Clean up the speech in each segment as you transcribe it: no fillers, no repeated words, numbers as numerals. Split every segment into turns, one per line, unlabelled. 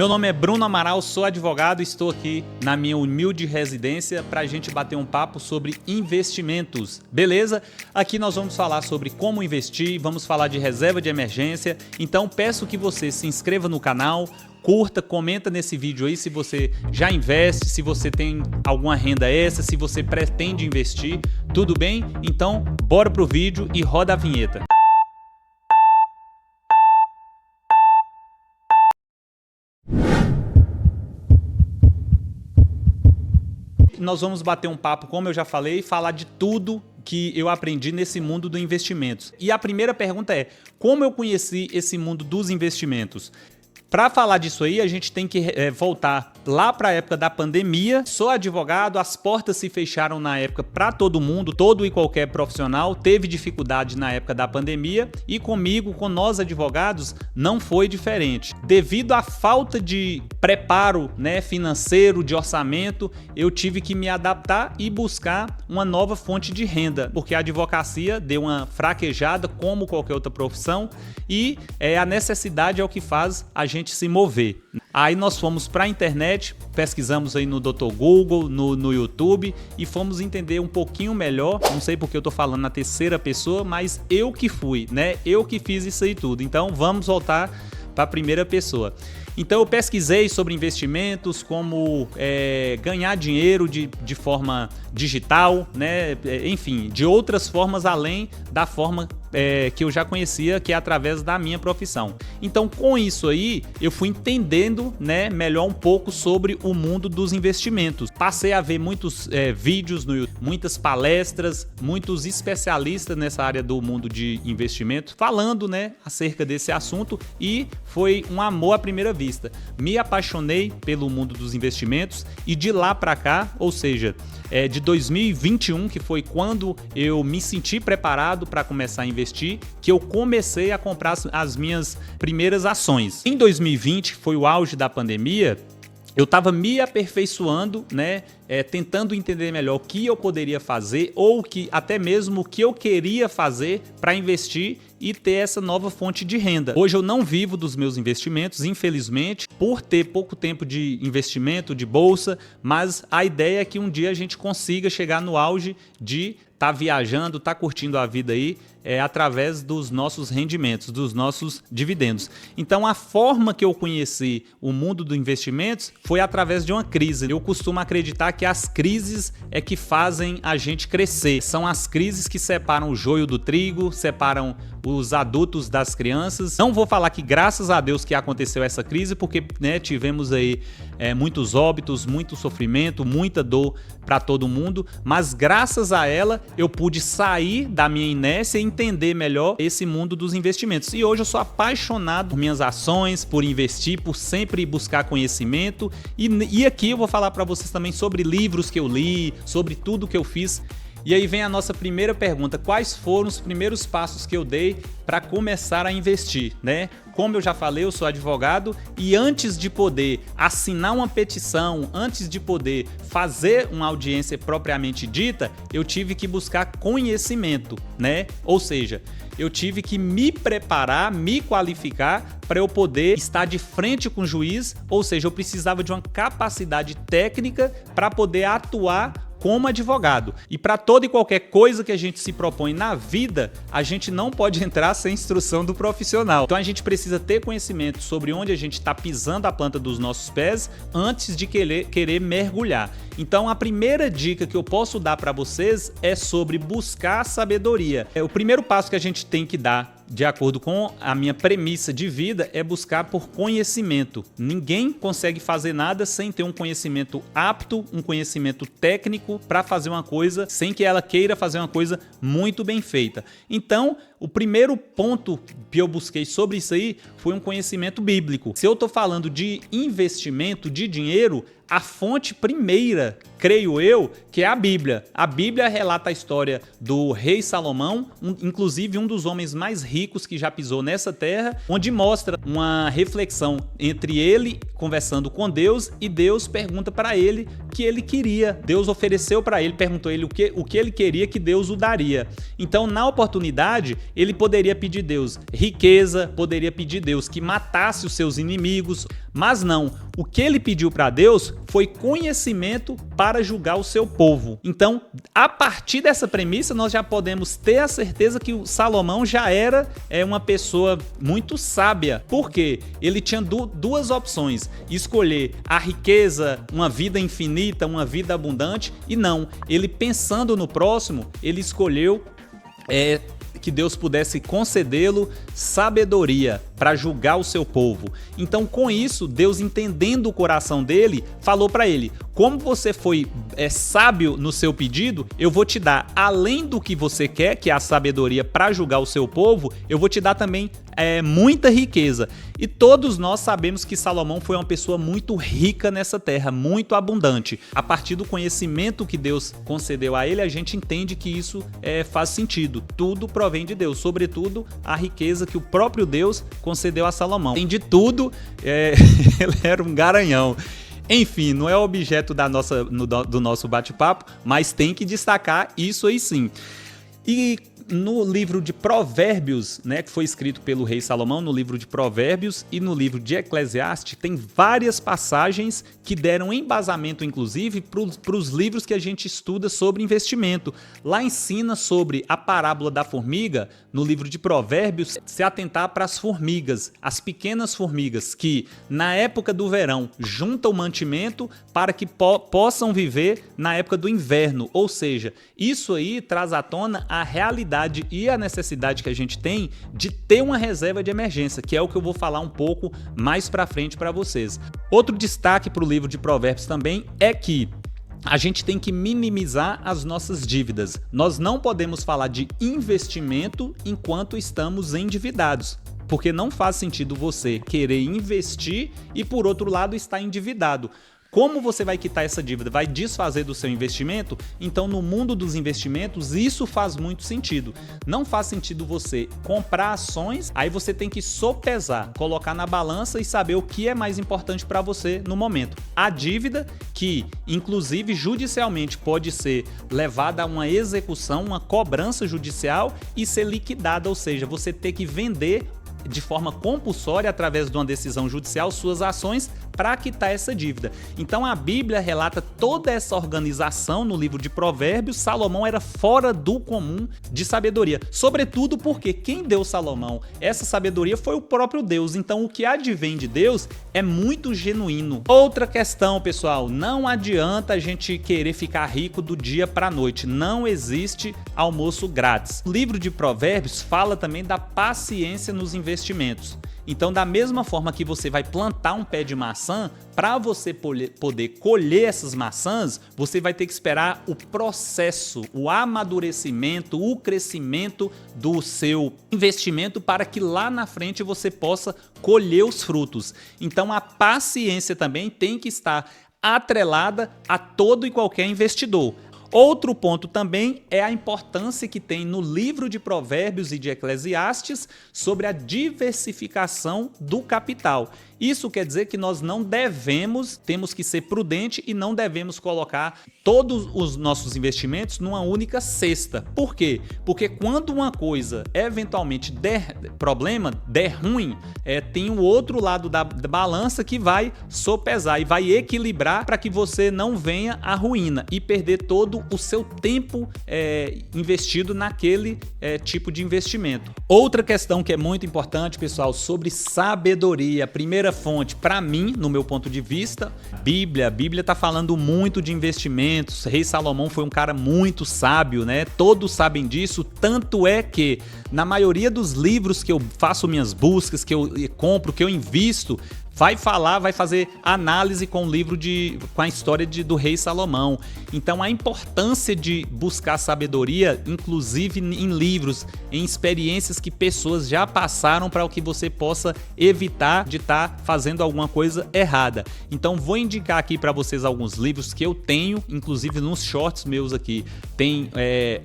Meu nome é Bruno Amaral, sou advogado e estou aqui na minha humilde residência para a gente bater um papo sobre investimentos, beleza? Aqui nós vamos falar sobre como investir, vamos falar de reserva de emergência, então peço que você se inscreva no canal, curta, comenta nesse vídeo aí se você já investe, se você tem alguma renda extra, se você pretende investir, tudo bem? Então bora pro vídeo e roda a vinheta. Nós vamos bater um papo, como eu já falei, falar de tudo que eu aprendi nesse mundo dos investimentos. E a primeira pergunta é, como eu conheci esse mundo dos investimentos? Para falar disso aí, a gente tem que voltar lá para a época da pandemia. Sou advogado, as portas se fecharam na época para todo mundo, todo e qualquer profissional teve dificuldade na época da pandemia e comigo, com nós advogados, não foi diferente. Devido à falta de preparo, financeiro, de orçamento, eu tive que me adaptar e buscar uma nova fonte de renda, porque a advocacia deu uma fraquejada como qualquer outra profissão e a necessidade é o que faz a gente se mover. Aí nós fomos para a internet, pesquisamos aí no Dr. Google, no YouTube e fomos entender um pouquinho melhor, não sei porque eu tô falando na terceira pessoa, mas eu que fui, eu que fiz isso aí tudo. Então vamos voltar para a primeira pessoa. Então eu pesquisei sobre investimentos, como ganhar dinheiro de forma digital, enfim, de outras formas além da forma que eu já conhecia, que é através da minha profissão. Então com isso aí eu fui entendendo melhor um pouco sobre o mundo dos investimentos. Passei a ver muitos vídeos no YouTube, muitas palestras, muitos especialistas nessa área do mundo de investimento falando acerca desse assunto e foi um amor à primeira vista. Me apaixonei pelo mundo dos investimentos e de lá para cá, ou seja, de 2021, que foi quando eu me senti preparado para começar a investir, que eu comecei a comprar as minhas primeiras ações. Em 2020, foi o auge da pandemia, eu estava me aperfeiçoando, tentando entender melhor o que eu poderia fazer ou até mesmo o que eu queria fazer para investir e ter essa nova fonte de renda. Hoje eu não vivo dos meus investimentos, infelizmente, por ter pouco tempo de investimento, de bolsa, mas a ideia é que um dia a gente consiga chegar no auge de estar viajando, estar curtindo a vida aí, através dos nossos rendimentos, dos nossos dividendos. Então a forma que eu conheci o mundo dos investimentos foi através de uma crise. Eu costumo acreditar que as crises é que fazem a gente crescer. São as crises que separam o joio do trigo, separam os adultos das crianças. Não vou falar que graças a Deus que aconteceu essa crise, porque tivemos aí muitos óbitos, muito sofrimento, muita dor para todo mundo, mas graças a ela eu pude sair da minha inércia e entender melhor esse mundo dos investimentos. E hoje eu sou apaixonado por minhas ações, por investir, por sempre buscar conhecimento. E aqui eu vou falar para vocês também sobre livros que eu li, sobre tudo que eu fiz. E aí vem a nossa primeira pergunta, quais foram os primeiros passos que eu dei para começar a investir, Como eu já falei, eu sou advogado e antes de poder assinar uma petição, antes de poder fazer uma audiência propriamente dita, eu tive que buscar conhecimento, Ou seja, eu tive que me preparar, me qualificar para eu poder estar de frente com o juiz, ou seja, eu precisava de uma capacidade técnica para poder atuar como advogado. E para toda e qualquer coisa que a gente se propõe na vida, a gente não pode entrar sem instrução do profissional. Então a gente precisa ter conhecimento sobre onde a gente está pisando a planta dos nossos pés antes de querer mergulhar. Então a primeira dica que eu posso dar para vocês é sobre buscar sabedoria. O primeiro passo que a gente tem que dar, de acordo com a minha premissa de vida, é buscar por conhecimento. Ninguém consegue fazer nada sem ter um conhecimento apto, um conhecimento técnico para fazer uma coisa sem que ela queira fazer uma coisa muito bem feita. Então, o primeiro ponto que eu busquei sobre isso aí foi um conhecimento bíblico. Se eu estou falando de investimento, de dinheiro, a fonte primeira, creio eu, que é a Bíblia. A Bíblia relata a história do rei Salomão, inclusive um dos homens mais ricos que já pisou nessa terra, onde mostra uma reflexão entre ele conversando com Deus e Deus pergunta para ele o que ele queria. Deus ofereceu para ele, perguntou a ele o que ele queria que Deus o daria. Então, na oportunidade, ele poderia pedir a Deus riqueza, poderia pedir a Deus que matasse os seus inimigos, mas não. O que ele pediu para Deus foi conhecimento para julgar o seu povo. Então, a partir dessa premissa, nós já podemos ter a certeza que o Salomão já era uma pessoa muito sábia. Por quê? Ele tinha duas opções: escolher a riqueza, uma vida infinita, uma vida abundante, e não. Ele, pensando no próximo, ele escolheu que Deus pudesse concedê-lo sabedoria para julgar o seu povo. Então, com isso, Deus, entendendo o coração dele, falou para ele: como você foi sábio no seu pedido, eu vou te dar, além do que você quer, que é a sabedoria para julgar o seu povo, eu vou te dar também muita riqueza. E todos nós sabemos que Salomão foi uma pessoa muito rica nessa terra, muito abundante. A partir do conhecimento que Deus concedeu a ele, a gente entende que isso faz sentido. Tudo provém de Deus, sobretudo a riqueza que o próprio Deus concedeu a Salomão. Tem de tudo, ele era um garanhão. Enfim, não é objeto do nosso bate-papo, mas tem que destacar isso aí sim. E no livro de Provérbios, né, que foi escrito pelo rei Salomão, no livro de Provérbios e no livro de Eclesiastes, tem várias passagens que deram embasamento, inclusive, para os livros que a gente estuda sobre investimento. Lá ensina sobre a parábola da formiga, no livro de Provérbios, se atentar para as formigas, as pequenas formigas que, na época do verão, juntam mantimento para que possam viver na época do inverno. Ou seja, isso aí traz à tona a realidade e a necessidade que a gente tem de ter uma reserva de emergência, que é o que eu vou falar um pouco mais para frente para vocês. Outro destaque para o livro de Provérbios também é que a gente tem que minimizar as nossas dívidas. Nós não podemos falar de investimento enquanto estamos endividados, porque não faz sentido você querer investir e, por outro lado, estar endividado. Como você vai quitar essa dívida? Vai desfazer do seu investimento? Então, no mundo dos investimentos, isso faz muito sentido. Não faz sentido você comprar ações, aí você tem que sopesar, colocar na balança e saber o que é mais importante para você no momento. A dívida, que inclusive judicialmente pode ser levada a uma execução, uma cobrança judicial e ser liquidada, ou seja, você ter que vender de forma compulsória, através de uma decisão judicial, suas ações para quitar essa dívida. Então a Bíblia relata toda essa organização no livro de Provérbios. Salomão era fora do comum de sabedoria, sobretudo porque quem deu Salomão essa sabedoria foi o próprio Deus. Então o que advém de Deus é muito genuíno. Outra questão, pessoal, não adianta a gente querer ficar rico do dia para a noite. Não existe almoço grátis. O livro de Provérbios fala também da paciência nos investimentos. Então, da mesma forma que você vai plantar um pé de maçã, para você poder colher essas maçãs, você vai ter que esperar o processo, o amadurecimento, o crescimento do seu investimento para que lá na frente você possa colher os frutos. Então, a paciência também tem que estar atrelada a todo e qualquer investidor. Outro ponto também é a importância que tem no livro de Provérbios e de Eclesiastes sobre a diversificação do capital. Isso quer dizer que nós não devemos, temos que ser prudentes e não devemos colocar todos os nossos investimentos numa única cesta. Por quê? Porque quando uma coisa eventualmente der problema, der ruim, tem o outro lado da balança que vai sopesar e vai equilibrar para que você não venha à ruína e perder todo o seu tempo investido naquele tipo de investimento. Outra questão que é muito importante, pessoal, sobre sabedoria. A primeira fonte, para mim, no meu ponto de vista, a Bíblia está falando muito de investimentos. Rei Salomão foi um cara muito sábio, né? Todos sabem disso, tanto é que na maioria dos livros que eu faço minhas buscas, que eu compro, que eu invisto, vai fazer análise com o livro com a história do rei Salomão. Então a importância de buscar sabedoria, inclusive em livros, em experiências que pessoas já passaram, para que você possa evitar de estar fazendo alguma coisa errada. Então vou indicar aqui para vocês alguns livros que eu tenho, inclusive nos shorts meus aqui tem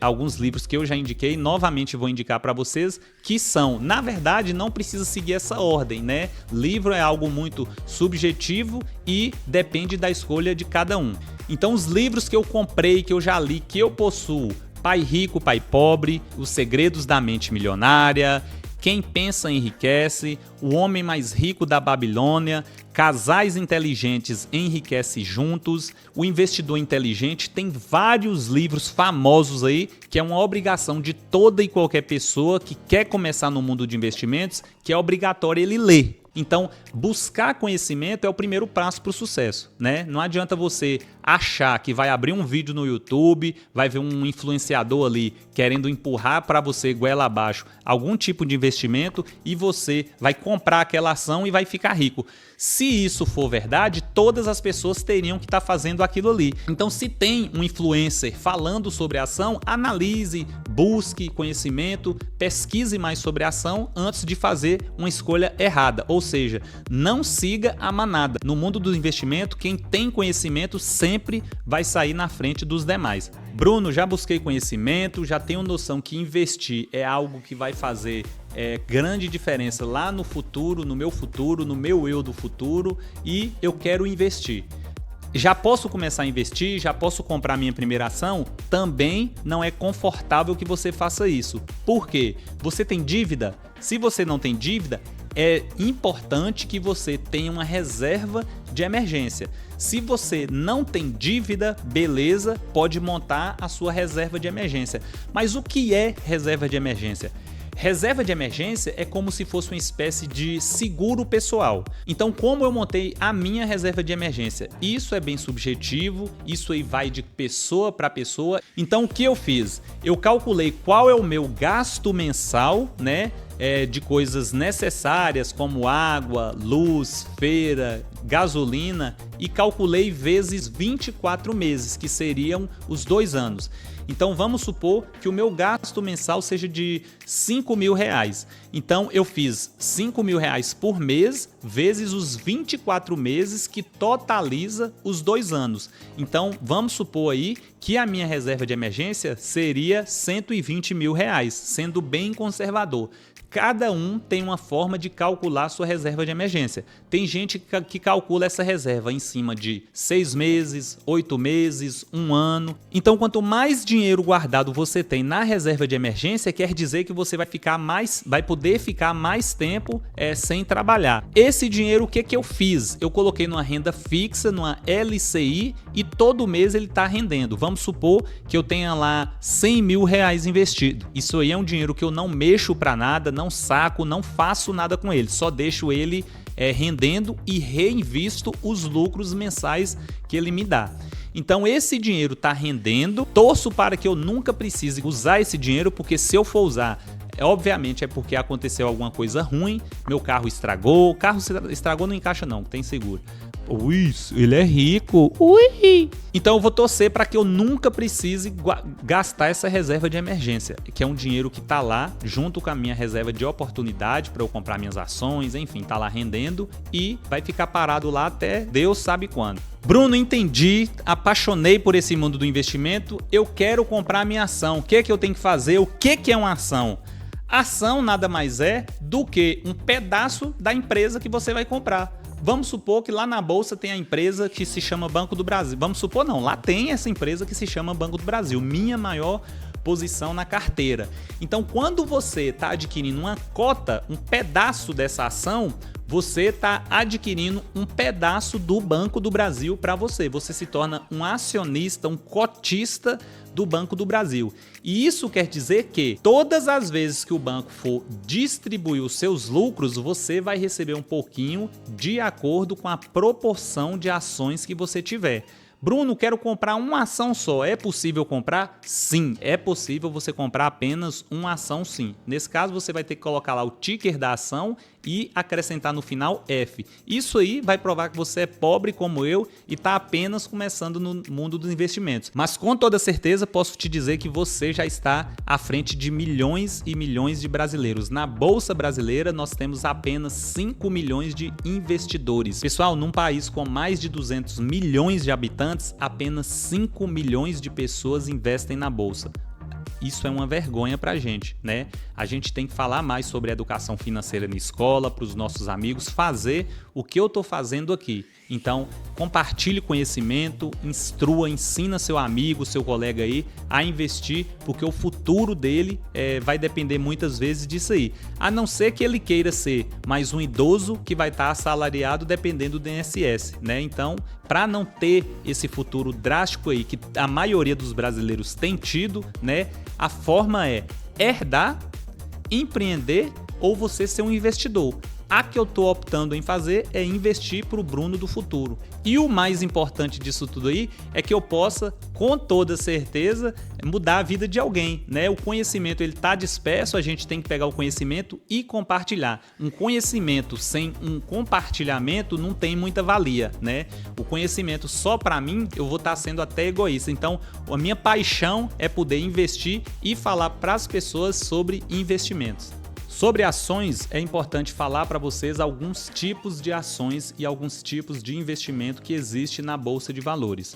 alguns livros que eu já indiquei, novamente vou indicar para vocês, que são, na verdade, não precisa seguir essa ordem, né? Livro é algo muito subjetivo e depende da escolha de cada um. Então os livros que eu comprei, que eu já li, que eu possuo, Pai Rico, Pai Pobre, Os Segredos da Mente Milionária, Quem Pensa Enriquece, O Homem Mais Rico da Babilônia, Casais Inteligentes Enriquecem Juntos, O Investidor Inteligente. Tem vários livros famosos aí que é uma obrigação de toda e qualquer pessoa que quer começar no mundo de investimentos, que é obrigatório ele ler. Então, buscar conhecimento é o primeiro passo para o sucesso, né? Não adianta você achar que vai abrir um vídeo no YouTube, vai ver um influenciador ali querendo empurrar para você goela abaixo algum tipo de investimento e você vai comprar aquela ação e vai ficar rico. Se isso for verdade, todas as pessoas teriam que estar fazendo aquilo ali. Então, se tem um influencer falando sobre a ação, analise, busque conhecimento, pesquise mais sobre a ação antes de fazer uma escolha errada. Ou seja, não siga a manada. No mundo do investimento, quem tem conhecimento sempre vai sair na frente dos demais. Bruno, já busquei conhecimento, já tenho noção que investir é algo que vai fazer grande diferença lá no futuro, no meu eu do futuro, e eu quero investir. Já posso começar a investir? Já posso comprar minha primeira ação? Também não é confortável que você faça isso. Por quê? Você tem dívida? Se você não tem dívida, é importante que você tenha uma reserva de emergência. Se você não tem dívida, beleza, pode montar a sua reserva de emergência. Mas o que é reserva de emergência? Reserva de emergência é como se fosse uma espécie de seguro pessoal. Então, como eu montei a minha reserva de emergência? Isso é bem subjetivo, isso aí vai de pessoa para pessoa. Então, o que eu fiz? Eu calculei qual é o meu gasto mensal, né? De coisas necessárias como água, luz, feira, gasolina, e calculei vezes 24 meses, que seriam os 2 anos. Então vamos supor que o meu gasto mensal seja de R$5.000. Então eu fiz R$5.000 por mês vezes os 24 meses, que totaliza os 2 anos. Então vamos supor aí que a minha reserva de emergência seria R$120.000, sendo bem conservador. Cada um tem uma forma de calcular sua reserva de emergência. Tem gente que calcula essa reserva em cima de 6 meses, 8 meses, 1 ano. Então, quanto mais dinheiro guardado você tem na reserva de emergência, quer dizer que você vai poder ficar mais tempo sem trabalhar. Esse dinheiro, o que eu fiz? Eu coloquei numa renda fixa, numa LCI, e todo mês ele está rendendo. Vamos supor que eu tenha lá R$100.000 investido. Isso aí é um dinheiro que eu não mexo para nada, não saco, não faço nada com ele, só deixo ele rendendo e reinvisto os lucros mensais que ele me dá. Então esse dinheiro está rendendo, torço para que eu nunca precise usar esse dinheiro, porque se eu for usar, obviamente é porque aconteceu alguma coisa ruim, meu carro estragou, não encaixa não, tem seguro. Ui, ele é rico. Ui. Então eu vou torcer para que eu nunca precise gastar essa reserva de emergência, que é um dinheiro que está lá junto com a minha reserva de oportunidade para eu comprar minhas ações, enfim, está lá rendendo e vai ficar parado lá até Deus sabe quando. Bruno, entendi, apaixonei por esse mundo do investimento, eu quero comprar minha ação. O que eu tenho que fazer? O que é uma ação? Ação nada mais é do que um pedaço da empresa que você vai comprar. Vamos supor que lá na bolsa tem a empresa que se chama Banco do Brasil. Vamos supor não, lá tem essa empresa que se chama Banco do Brasil, minha maior posição na carteira. Então, quando você está adquirindo uma cota, um pedaço dessa ação, você está adquirindo um pedaço do Banco do Brasil para você. Você se torna um acionista, um cotista do Banco do Brasil. E isso quer dizer que todas as vezes que o banco for distribuir os seus lucros, você vai receber um pouquinho de acordo com a proporção de ações que você tiver. Bruno, quero comprar uma ação só. É possível comprar? Sim, é possível você comprar apenas uma ação, sim. Nesse caso, você vai ter que colocar lá o ticker da ação e acrescentar no final F. Isso aí vai provar que você é pobre como eu e está apenas começando no mundo dos investimentos. Mas com toda certeza posso te dizer que você já está à frente de milhões e milhões de brasileiros. Na Bolsa Brasileira, nós temos apenas 5 milhões de investidores. Pessoal, num país com mais de 200 milhões de habitantes, apenas 5 milhões de pessoas investem na Bolsa. Isso é uma vergonha pra gente, né? A gente tem que falar mais sobre educação financeira na escola, para os nossos amigos, fazer o que eu tô fazendo aqui. Então, compartilhe conhecimento, instrua, ensina seu amigo, seu colega aí a investir, porque o futuro dele vai depender muitas vezes disso aí. A não ser que ele queira ser mais um idoso que vai estar assalariado dependendo do INSS, né? Então, para não ter esse futuro drástico aí que a maioria dos brasileiros tem tido, né? A forma é herdar, empreender ou você ser um investidor. A que eu estou optando em fazer é investir para o Bruno do futuro. E o mais importante disso tudo aí é que eu possa, com toda certeza, mudar a vida de alguém, né? O conhecimento ele está disperso, a gente tem que pegar o conhecimento e compartilhar. Um conhecimento sem um compartilhamento não tem muita valia, né? O conhecimento só para mim, eu vou estar sendo até egoísta. Então, a minha paixão é poder investir e falar para as pessoas sobre investimentos. Sobre ações, é importante falar para vocês alguns tipos de ações e alguns tipos de investimento que existe na Bolsa de Valores.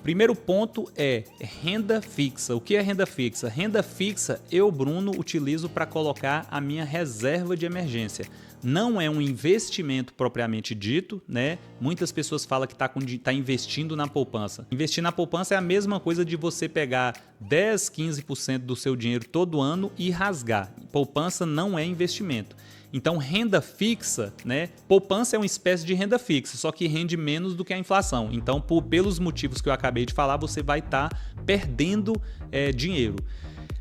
Primeiro ponto é renda fixa. O que é renda fixa? Renda fixa eu, Bruno, utilizo para colocar a minha reserva de emergência. Não é um investimento propriamente dito, né? Muitas pessoas falam que tá investindo na poupança. Investir na poupança é a mesma coisa de você pegar 10, 15% do seu dinheiro todo ano e rasgar. Poupança não é investimento. Então, renda fixa, né? Poupança é uma espécie de renda fixa, só que rende menos do que a inflação. Então, pelos motivos que eu acabei de falar, você vai estar perdendo dinheiro.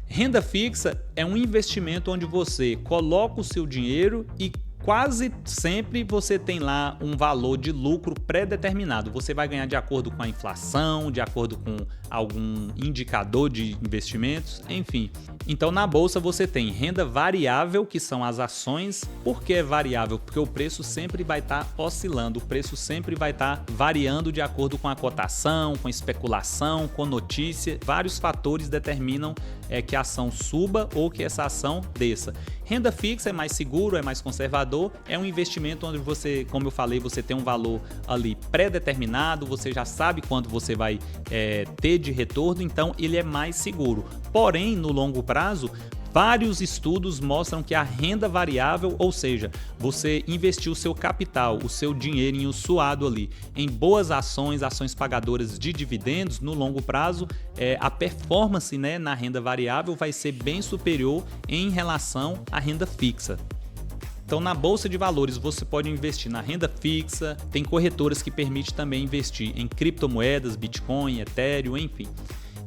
Renda fixa é um investimento onde você coloca o seu dinheiro e quase sempre você tem lá um valor de lucro pré-determinado. Você vai ganhar de acordo com a inflação, de acordo com algum indicador de investimentos, enfim. Então na bolsa você tem renda variável, que são as ações. Por que é variável? Porque o preço sempre vai estar oscilando, o preço sempre vai estar variando de acordo com a cotação, com especulação, com notícia. Vários fatores determinam que a ação suba ou que essa ação desça. Renda fixa é mais seguro, é mais conservador, é um investimento onde você, como eu falei, você tem um valor ali pré-determinado, você já sabe quanto você vai ter de retorno, então ele é mais seguro. Porém, no longo prazo, vários estudos mostram que a renda variável, ou seja, você investiu o seu capital, o seu dinheirinho suado ali em boas ações, ações pagadoras de dividendos, no longo prazo, a performance, né, na renda variável vai ser bem superior em relação à renda fixa. Então, na Bolsa de Valores, você pode investir na renda fixa, tem corretoras que permitem também investir em criptomoedas, Bitcoin, Ethereum, enfim.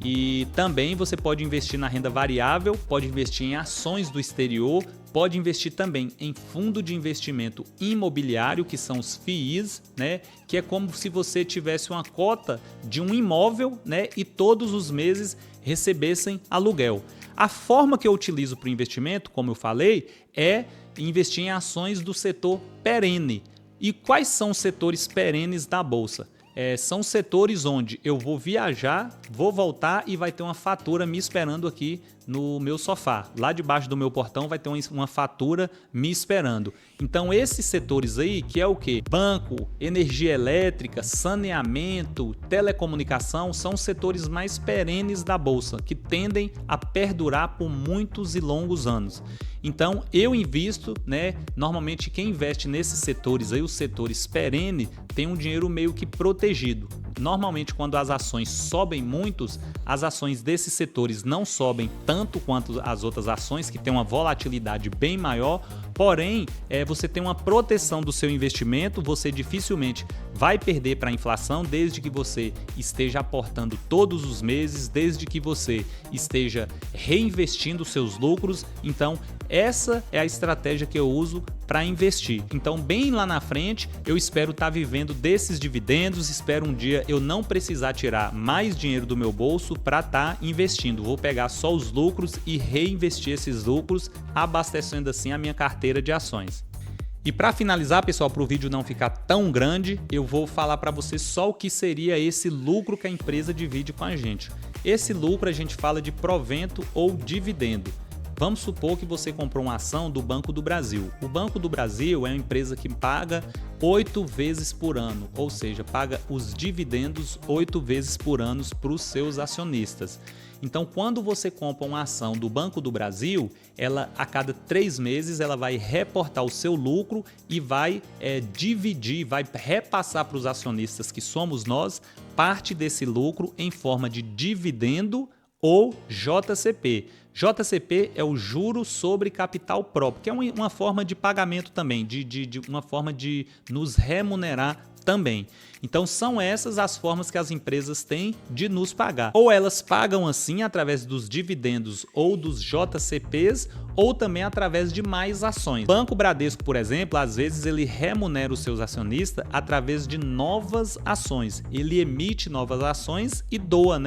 E também você pode investir na renda variável, pode investir em ações do exterior, pode investir também em fundo de investimento imobiliário, que são os FIIs, né? Que é como se você tivesse uma cota de um imóvel, né? E todos os meses recebessem aluguel. A forma que eu utilizo para o investimento, como eu falei, é investir em ações do setor perene. E quais são os setores perenes da Bolsa? São setores onde eu vou viajar, vou voltar e vai ter uma fatura me esperando aqui no meu sofá. Lá debaixo do meu portão vai ter uma fatura me esperando. Então esses setores aí, que é o quê? Banco, energia elétrica, saneamento, telecomunicação, são os setores mais perenes da Bolsa, que tendem a perdurar por muitos e longos anos. Então eu invisto, né? Normalmente quem investe nesses setores aí, os setores perenes, tem um dinheiro meio que protegido. Normalmente quando as ações sobem muitos, as ações desses setores não sobem tanto quanto as outras ações, que tem uma volatilidade bem maior, porém você tem uma proteção do seu investimento, você dificilmente vai perder para a inflação desde que você esteja aportando todos os meses, desde que você esteja reinvestindo seus lucros. Então essa é a estratégia que eu uso para investir. Então bem lá na frente eu espero estar vivendo desses dividendos, espero um dia eu não precisar tirar mais dinheiro do meu bolso para estar investindo. Vou pegar só os lucros e reinvestir esses lucros, abastecendo assim a minha carteira de ações. E para finalizar, pessoal, para o vídeo não ficar tão grande, eu vou falar para vocês só o que seria esse lucro que a empresa divide com a gente. Esse lucro a gente fala de provento ou dividendo. Vamos supor que você comprou uma ação do Banco do Brasil. O Banco do Brasil é uma empresa que paga 8 vezes por ano, ou seja, paga os dividendos 8 vezes por ano para os seus acionistas. Então, quando você compra uma ação do Banco do Brasil, ela a cada 3 meses ela vai reportar o seu lucro e vai dividir, vai repassar para os acionistas, que somos nós, parte desse lucro em forma de dividendo ou JCP. JCP é o juro sobre capital próprio, que é uma forma de pagamento também, uma forma de nos remunerar também. Então são essas as formas que as empresas têm de nos pagar. Ou elas pagam assim através dos dividendos ou dos JCPs, ou também através de mais ações. O Banco Bradesco, por exemplo, às vezes ele remunera os seus acionistas através de novas ações. Ele emite novas ações e doa,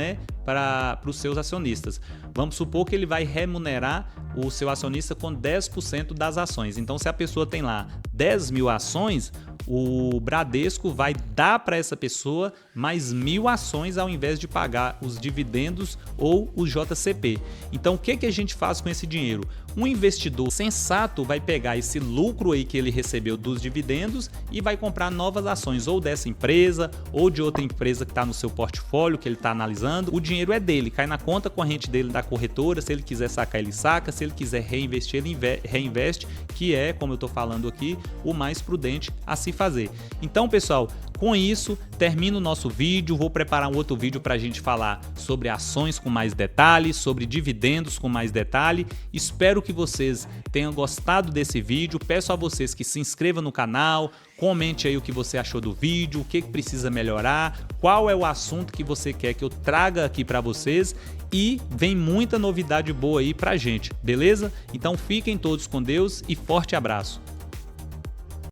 para os seus acionistas. Vamos supor que ele vai remunerar o seu acionista com 10% das ações. Então, se a pessoa tem lá 10 mil ações, o Bradesco vai dar para essa pessoa mais 1.000 ações ao invés de pagar os dividendos ou o JCP. Então, o que a gente faz com esse dinheiro? Um investidor sensato vai pegar esse lucro aí que ele recebeu dos dividendos e vai comprar novas ações, ou dessa empresa, ou de outra empresa que está no seu portfólio, que ele está analisando. O dinheiro é dele, cai na conta corrente dele da corretora. Se ele quiser sacar, ele saca. Se ele quiser reinvestir, ele reinveste, que é, como eu estou falando aqui, o mais prudente a se fazer. Então, pessoal, com isso, termino o nosso vídeo. Vou preparar um outro vídeo para a gente falar sobre ações com mais detalhes, sobre dividendos com mais detalhe. Espero que vocês tenham gostado desse vídeo. Peço a vocês que se inscrevam no canal, comente aí o que você achou do vídeo, o que precisa melhorar, qual é o assunto que você quer que eu traga aqui para vocês, e vem muita novidade boa aí pra gente, beleza? Então fiquem todos com Deus e forte abraço!